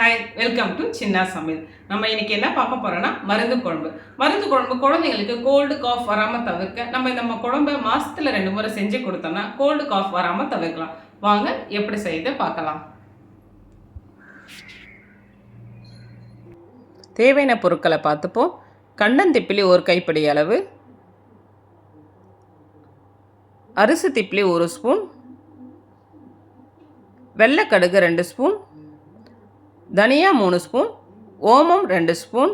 Hi, welcome to சின்னா சமையல். நம்ம இன்னைக்கு என்ன பார்க்க போறோம்னா மருந்து குழம்பு. மருந்து குழம்பு குழந்தைங்களுக்கு கோல்டு காஃப் வராமல் தவிர்க்க நம்ம குழம்பை மாசத்துல 2 முறை செஞ்சு கொடுத்தோம்னா கோல்டு காஃப் வராமல் தவிர்க்கலாம். வாங்க எப்படி செய்து பார்க்கலாம். தேவையான பொருட்களை பார்த்துப்போம். கண்டந்திப்பிலி 1 கைப்பிடி அளவு, அரிசி திப்பிலி 1 ஸ்பூன், வெள்ளைக்கடுகு 2 ஸ்பூன், தனியா 3 ஸ்பூன், ஓமம் 2 ஸ்பூன்,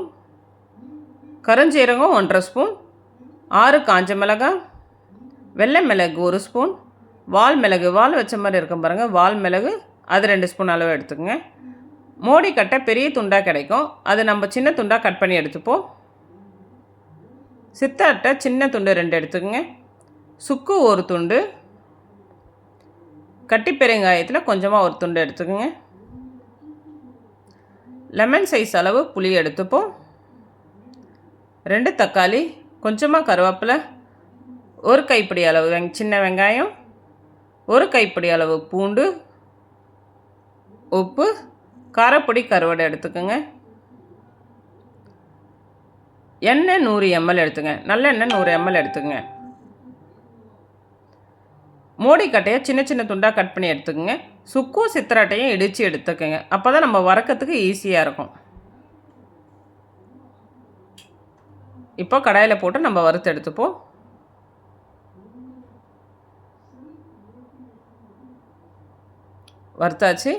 கருஞ்சீரகம் 1.5 ஸ்பூன், 6 காஞ்ச மிளகாய், வெள்ளை மிளகு 1 ஸ்பூன், வால் மிளகு வால் வச்ச மாதிரி இருக்கும் பாருங்கள், வால் மிளகு அது 2 ஸ்பூன் அளவு எடுத்துக்கோங்க. மோடி கட்டை பெரிய துண்டாக கிடைக்கும், அது நம்ம சின்ன துண்டாக கட் பண்ணி எடுத்துப்போம். சித்தாட்டை சின்ன துண்டு 2 எடுத்துக்கோங்க. சுக்கு 1 துண்டு, கட்டி பெருங்காயத்தில் கொஞ்சமாக 1 துண்டு எடுத்துக்கோங்க. லெமன் சைஸ் அளவு புளி எடுத்துப்போம். 2 தக்காளி, கொஞ்சமாக கருவேப்பிலை, 1 கைப்பிடி அளவு சின்ன வெங்காயம், 1 கைப்பிடி அளவு பூண்டு, உப்பு, காரப்பொடி கருவடை எடுத்துக்கோங்க. எண்ணெய் 100 ml எடுத்துங்க, நல்லெண்ணெய் 100 ml எடுத்துக்கோங்க. மோடி கட்டையை சின்ன சின்ன துண்டாக கட் பண்ணி எடுத்துக்கோங்க. சுக்கும் சித்திராட்டையும் இடித்து எடுத்துக்கோங்க, அப்போ தான் நம்ம வறுக்கிறதுக்கு ஈஸியாக இருக்கும். இப்போ கடாயில் போட்டு நம்ம வறுத்து எடுத்துப்போம். வறுத்தாச்சு.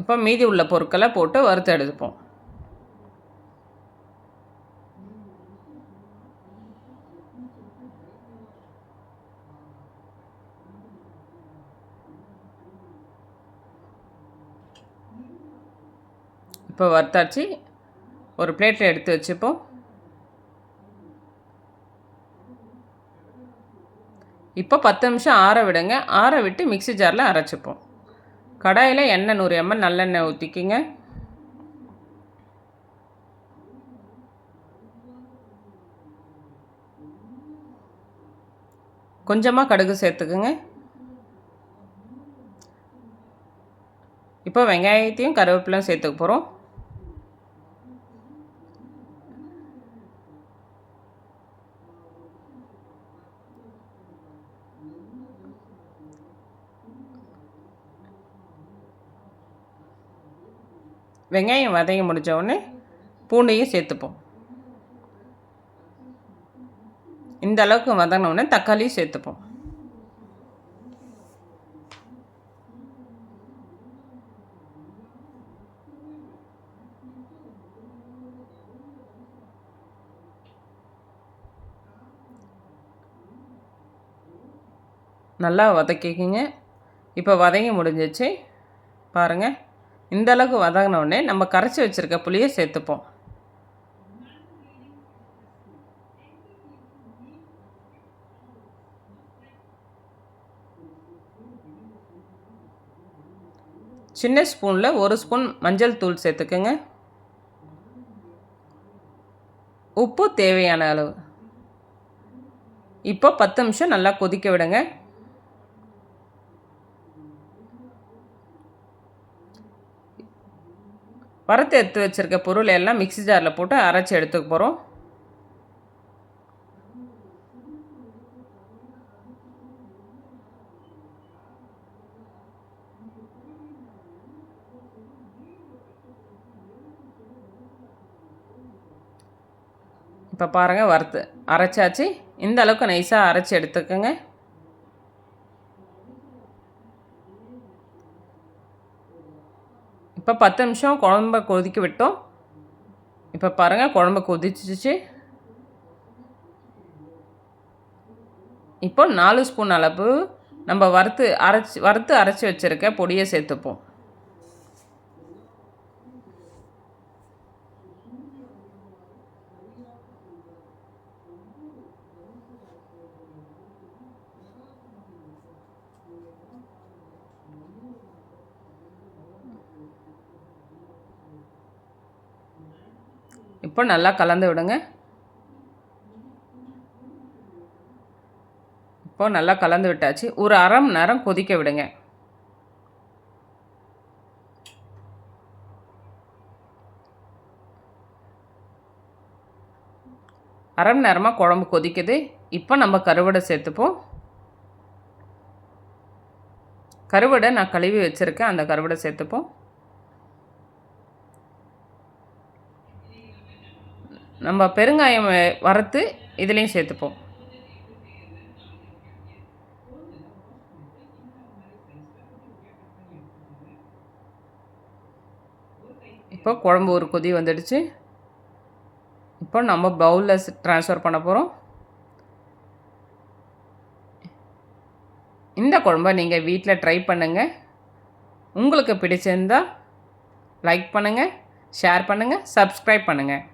இப்போ மீதி உள்ள பொருட்களை போட்டு வறுத்து எடுத்துப்போம். இப்போ வறுத்தாச்சு. ஒரு பிளேட்டில் எடுத்து வச்சுப்போம். இப்போ 10 நிமிஷம் ஆற விடுங்க. ஆற விட்டு மிக்ஸி ஜாரில் அரைச்சிப்போம். கடாயில் எண்ணெய் 100 ml நல்லெண்ணெய் ஊற்றிக்கிங்க. கொஞ்சமாக கடுகு சேர்த்துக்குங்க. இப்போ வெங்காயத்தையும் கருவேப்பிலையும் சேர்த்துக்க போகிறோம். வெங்காயம் வதங்கி முடித்த உடனே பூண்டையும் சேர்த்துப்போம். இந்த அளவுக்கு வதங்கின உடனே தக்காளியும் சேர்த்துப்போம். நல்லா வதக்கிக்கிங்க. இப்போ வதங்கி முடிஞ்சிச்சு பாருங்கள். இந்த அளவுக்கு வதங்கின உடனே நம்ம கரைச்சி வச்சுருக்க புளியை சேர்த்துப்போம். சின்ன ஸ்பூனில் 1 ஸ்பூன் மஞ்சள் தூள் சேர்த்துக்குங்க. உப்பு தேவையான அளவு. இப்போ 10 நிமிஷம் நல்லா கொதிக்க விடுங்க. வறுத்து எடுத்து வச்சுருக்க பொருள் எல்லாம் மிக்ஸி ஜாரில் போட்டு அரைச்சி எடுத்துக்க போகிறோம். இப்போ பாருங்கள், வறுத்து அரைச்சாச்சு. இந்த அளவுக்கு நைஸாக அரைச்சி எடுத்துக்கோங்க. இப்போ 10 நிமிஷம் குழம்ப கொதிக்க விட்டோம். இப்போ பாருங்கள், குழம்பு கொதிச்சிச்சு. இப்போ 4 ஸ்பூன் அளவு நம்ம வறுத்து அரைச்சி வச்சுருக்க பொடியை சேர்த்துப்போம். இப்போ நல்லா கலந்து விடுங்க. இப்போ நல்லா கலந்து விட்டாச்சு. ஒரு அரை மணி நேரம் கொதிக்க விடுங்க. அரை மணி நேரமாக குழம்பு கொதிக்குது. இப்போ நம்ம கருவாடை சேர்த்துப்போம். கருவாடை நான் கழுவி வச்சுருக்கேன். அந்த கருவாடை சேர்த்துப்போம். நம்ம பெருங்காயம் வறுத்து இதுலேயும் சேர்த்துப்போம். இப்போ குழம்பு ஒரு கொதி வந்துடுச்சு. இப்போ நம்ம பவுலில் ட்ரான்ஸ்ஃபர் பண்ண போகிறோம். இந்த குழம்பை நீங்கள் வீட்டில் ட்ரை பண்ணுங்கள். உங்களுக்கு பிடிச்சிருந்தால் லைக் பண்ணுங்கள், ஷேர் பண்ணுங்கள், சப்ஸ்கிரைப் பண்ணுங்கள்.